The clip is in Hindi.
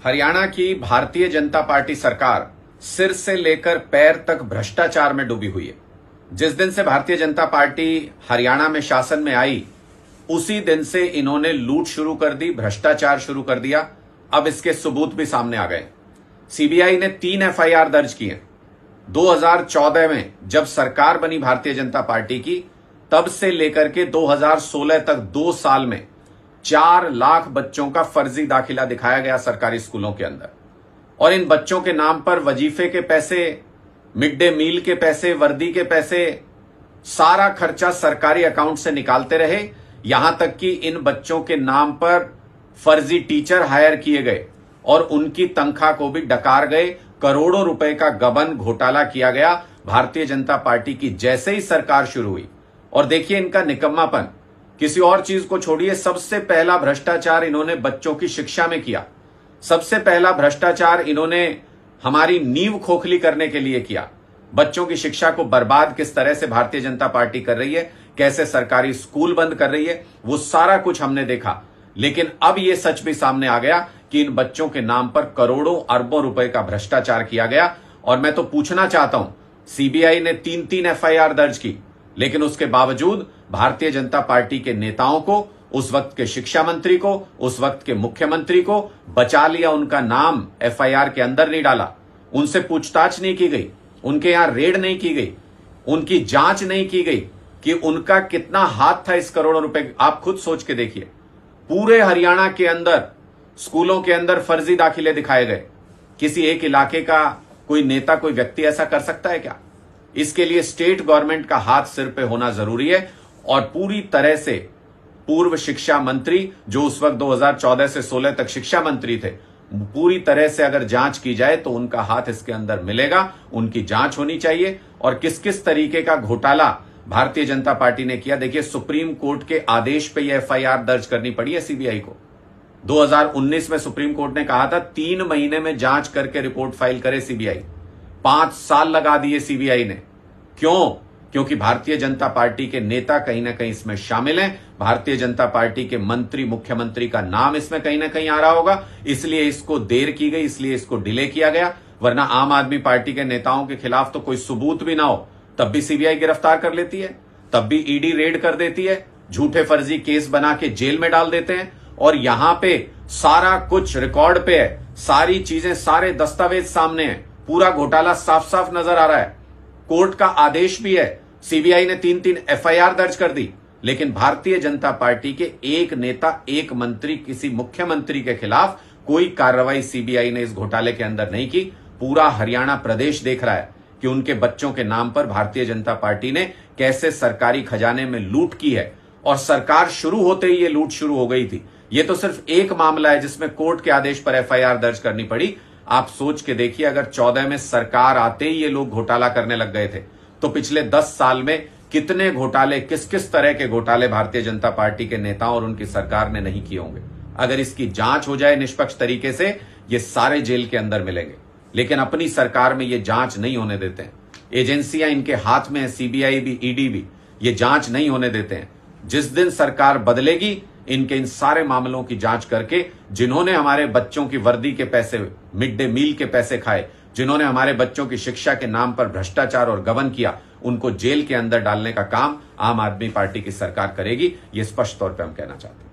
हरियाणा की भारतीय जनता पार्टी सरकार सिर से लेकर पैर तक भ्रष्टाचार में डूबी हुई है। जिस दिन से भारतीय जनता पार्टी हरियाणा में शासन में आई, उसी दिन से इन्होंने लूट शुरू कर दी, भ्रष्टाचार शुरू कर दिया। अब इसके सबूत भी सामने आ गए। सीबीआई ने 3 एफआईआर दर्ज की हैं। 2014 में जब सरकार बनी भारतीय जनता पार्टी की, तब से लेकर के 2016 तक 2 साल में 4 लाख बच्चों का फर्जी दाखिला दिखाया गया सरकारी स्कूलों के अंदर। और इन बच्चों के नाम पर वजीफे के पैसे, मिड डे मील के पैसे, वर्दी के पैसे, सारा खर्चा सरकारी अकाउंट से निकालते रहे। यहां तक कि इन बच्चों के नाम पर फर्जी टीचर हायर किए गए और उनकी तनख्वाह को भी डकार गए। करोड़ों रुपए का गबन घोटाला किया गया भारतीय जनता पार्टी की जैसे ही सरकार शुरू हुई। और देखिए इनका निकम्मापन, किसी और चीज को छोड़िए, सबसे पहला भ्रष्टाचार इन्होंने बच्चों की शिक्षा में किया। सबसे पहला भ्रष्टाचार इन्होंने हमारी नींव खोखली करने के लिए किया। बच्चों की शिक्षा को बर्बाद किस तरह से भारतीय जनता पार्टी कर रही है, कैसे सरकारी स्कूल बंद कर रही है, वो सारा कुछ हमने देखा। लेकिन अब यह सच भी सामने आ गया कि इन बच्चों के नाम पर करोड़ों अरबों रुपए का भ्रष्टाचार किया गया। और मैं तो पूछना चाहता हूं, सीबीआई ने 3 एफआईआर दर्ज की, लेकिन उसके बावजूद भारतीय जनता पार्टी के नेताओं को, उस वक्त के शिक्षा मंत्री को, उस वक्त के मुख्यमंत्री को बचा लिया। उनका नाम एफआईआर के अंदर नहीं डाला, उनसे पूछताछ नहीं की गई, उनके यहां रेड नहीं की गई, उनकी जांच नहीं की गई कि उनका कितना हाथ था इस करोड़ों रुपए। आप खुद सोच के देखिए, पूरे हरियाणा के अंदर स्कूलों के अंदर फर्जी दाखिले दिखाए गए। किसी एक इलाके का कोई नेता, कोई व्यक्ति ऐसा कर सकता है क्या? इसके लिए स्टेट गवर्नमेंट का हाथ सिर पे होना जरूरी है। और पूरी तरह से पूर्व शिक्षा मंत्री, जो उस वक्त 2014 से 16 तक शिक्षा मंत्री थे, पूरी तरह से अगर जांच की जाए तो उनका हाथ इसके अंदर मिलेगा। उनकी जांच होनी चाहिए। और किस किस तरीके का घोटाला भारतीय जनता पार्टी ने किया, देखिए सुप्रीम कोर्ट के आदेश पे यह एफआईआर दर्ज करनी पड़ी है सीबीआई को। 2019 में सुप्रीम कोर्ट ने कहा था 3 महीने में जांच करके रिपोर्ट फाइल करे सीबीआई। 5 साल लगा दिए सीबीआई ने। क्यों? क्योंकि भारतीय जनता पार्टी के नेता कहीं ना कहीं इसमें शामिल हैं। भारतीय जनता पार्टी के मंत्री, मुख्यमंत्री का नाम इसमें कहीं ना कहीं आ रहा होगा, इसलिए इसको देर की गई, इसलिए इसको डिले किया गया। वरना आम आदमी पार्टी के नेताओं के खिलाफ तो कोई सबूत भी ना हो, तब भी सीबीआई गिरफ्तार कर लेती है, तब भी ईडी रेड कर देती है, झूठे फर्जी केस बना के जेल में डाल देते हैं। और यहां पे सारा कुछ रिकॉर्ड पे है, सारी चीजें, सारे दस्तावेज सामने हैं, पूरा घोटाला साफ साफ नजर आ रहा है। कोर्ट का आदेश भी है। सीबीआई ने 3 एफआईआर दर्ज कर दी, लेकिन भारतीय जनता पार्टी के एक नेता, एक मंत्री, किसी मुख्यमंत्री के खिलाफ कोई कार्रवाई सीबीआई ने इस घोटाले के अंदर नहीं की। पूरा हरियाणा प्रदेश देख रहा है कि उनके बच्चों के नाम पर भारतीय जनता पार्टी ने कैसे सरकारी खजाने में लूट की है। और सरकार शुरू होते ही ये लूट शुरू हो गई थी। ये तो सिर्फ एक मामला है जिसमें कोर्ट के आदेश पर एफआईआर दर्ज करनी पड़ी। आप सोच के देखिए, अगर 14 में सरकार आते ही ये लोग घोटाला करने लग गए थे, तो पिछले 10 साल में कितने घोटाले, किस किस तरह के घोटाले भारतीय जनता पार्टी के नेताओं और उनकी सरकार ने नहीं किए होंगे। अगर इसकी जांच हो जाए निष्पक्ष तरीके से, ये सारे जेल के अंदर मिलेंगे। लेकिन अपनी सरकार में ये जांच नहीं होने देते हैं। एजेंसियां इनके हाथ में है, सीबीआई भी, ईडी भी, ये जांच नहीं होने देते हैं। जिस दिन सरकार बदलेगी, इनके इन सारे मामलों की जांच करके, जिन्होंने हमारे बच्चों की वर्दी के पैसे, मिड डे मील के पैसे खाए, जिन्होंने हमारे बच्चों की शिक्षा के नाम पर भ्रष्टाचार और गबन किया, उनको जेल के अंदर डालने का काम आम आदमी पार्टी की सरकार करेगी। ये स्पष्ट तौर पर हम कहना चाहते हैं।